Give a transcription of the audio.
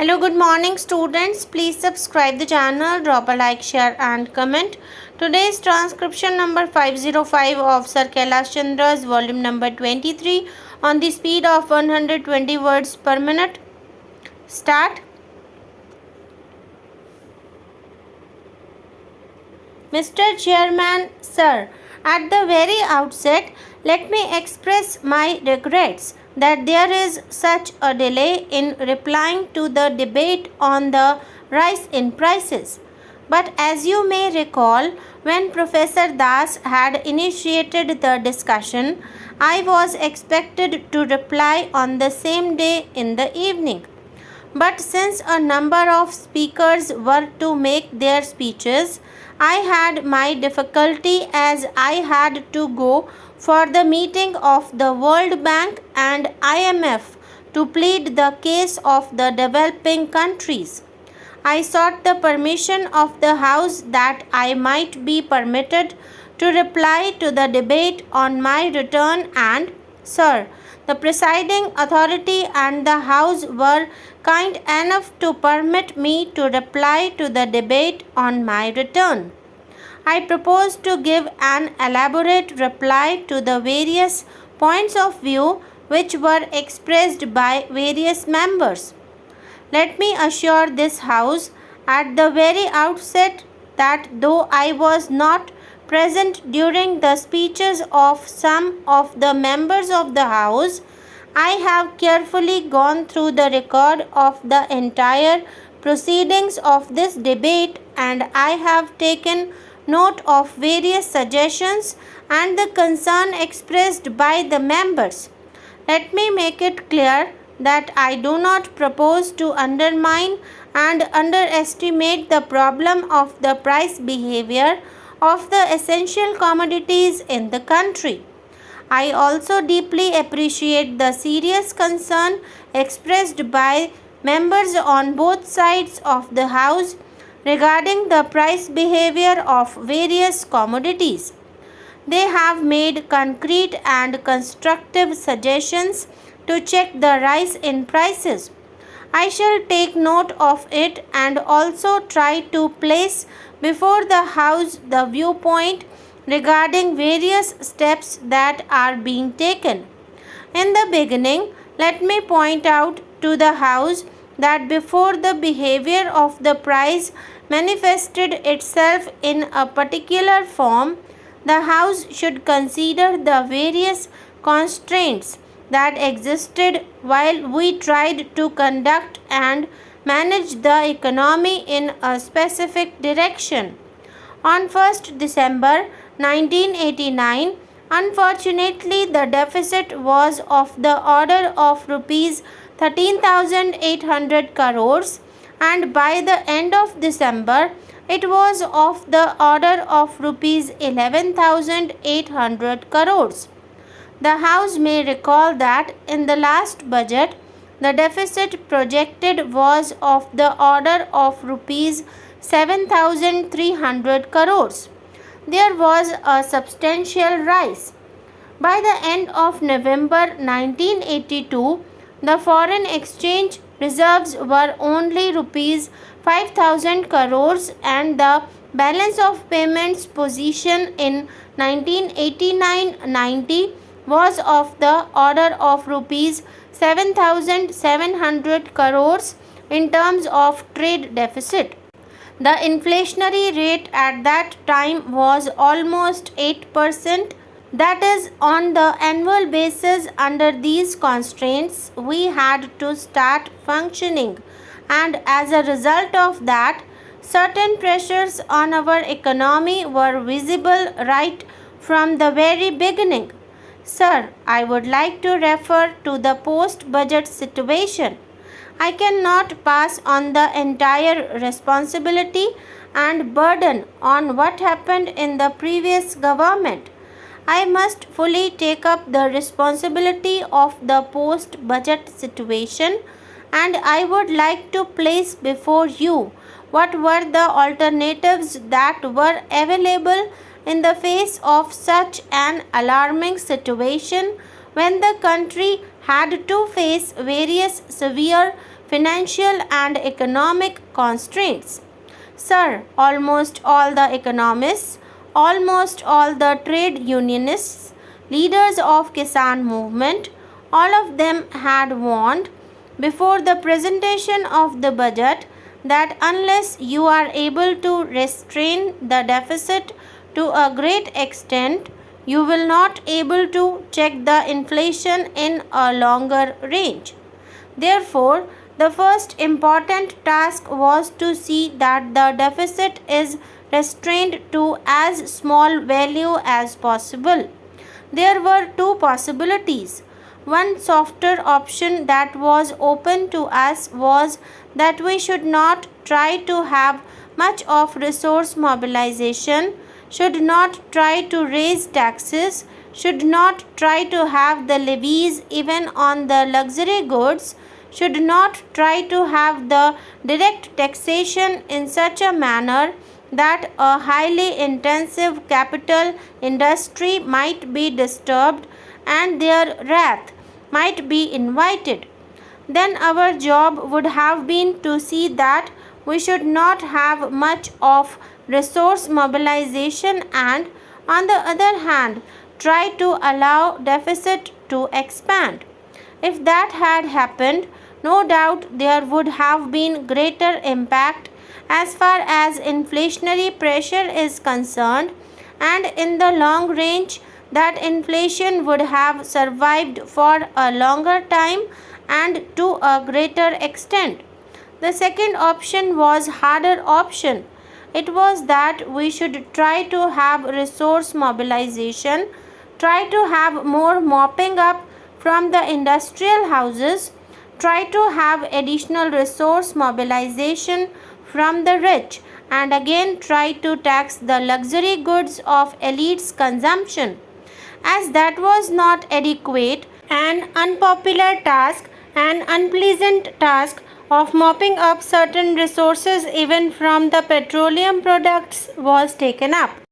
Hello, good morning students. Please subscribe the channel, drop a like, share and comment. Today's transcription number 505 of Sir Kailash Chandra's volume number 23 on the speed of 120 words per minute. Start. Mr. Chairman, Sir, at the very outset, let me express my regrets that there is such a delay in replying to the debate on the rise in prices. But as you may recall, when Professor Das had initiated the discussion, I was expected to reply on the same day in the evening. But since a number of speakers were to make their speeches, I had my difficulty as I had to go for the meeting of the World Bank and IMF to plead the case of the developing countries. I sought the permission of the House that I might be permitted to reply to the debate on my return and, Sir, the presiding authority and the House were kind enough to permit me to reply to the debate on my return. I propose to give an elaborate reply to the various points of view which were expressed by various members. Let me assure this House at the very outset that though I was not present during the speeches of some of the members of the House, I have carefully gone through the record of the entire proceedings of this debate and I have taken note of various suggestions and the concern expressed by the members. Let me make it clear that I do not propose to undermine and underestimate the problem of the price behavior of the essential commodities in the country. I also deeply appreciate the serious concern expressed by members on both sides of the House regarding the price behavior of various commodities. They have made concrete and constructive suggestions to check the rise in prices. I shall take note of it and also try to place before the House the viewpoint regarding various steps that are being taken. In the beginning, let me point out to the House that before the behavior of the price manifested itself in a particular form, the House should consider the various constraints that existed while we tried to conduct and manage the economy in a specific direction. On 1st December 1989, unfortunately, the deficit was of the order of rupees 13,800 crores and by the end of December, it was of the order of rupees 11,800 crores. The House may recall that in the last budget, the deficit projected was of the order of rupees 7,300 crores. There was a substantial rise. By the end of November 1982, the foreign exchange reserves were only rupees 5,000 crores and the balance of payments position in 1989-90 was of the order of rupees 7,700 crores in terms of trade deficit. The inflationary rate at that time was almost 8%. That is, on the annual basis, under these constraints, we had to start functioning, and as a result of that, certain pressures on our economy were visible right from the very beginning. Sir, I would like to refer to the post-budget situation. I cannot pass on the entire responsibility and burden on what happened in the previous government. I must fully take up the responsibility of the post-budget situation and I would like to place before you what were the alternatives that were available in the face of such an alarming situation when the country had to face various severe financial and economic constraints. Sir, almost all the economists, almost all the trade unionists, leaders of Kisan movement, all of them had warned before the presentation of the budget that unless you are able to restrain the deficit to a great extent, you will not able to check the inflation in a longer range. Therefore, the first important task was to see that the deficit is restrained to as small value as possible. There were two possibilities. One softer option that was open to us was that we should not try to have much of resource mobilization, should not try to raise taxes, should not try to have the levies even on the luxury goods, should not try to have the direct taxation in such a manner that a highly intensive capital industry might be disturbed and their wrath might be invited. Then our job would have been to see that we should not have much of resource mobilization and, on the other hand, try to allow deficit to expand. If that had happened, no doubt there would have been greater impact as far as inflationary pressure is concerned, and in the long range, that inflation would have survived for a longer time and to a greater extent. The second option was harder option. It was that we should try to have resource mobilization, try to have more mopping up from the industrial houses, try to have additional resource mobilization from the rich, and again try to tax the luxury goods of elites' consumption. As that was not adequate, an unpopular task, an unpleasant task of mopping up certain resources even from the petroleum products was taken up.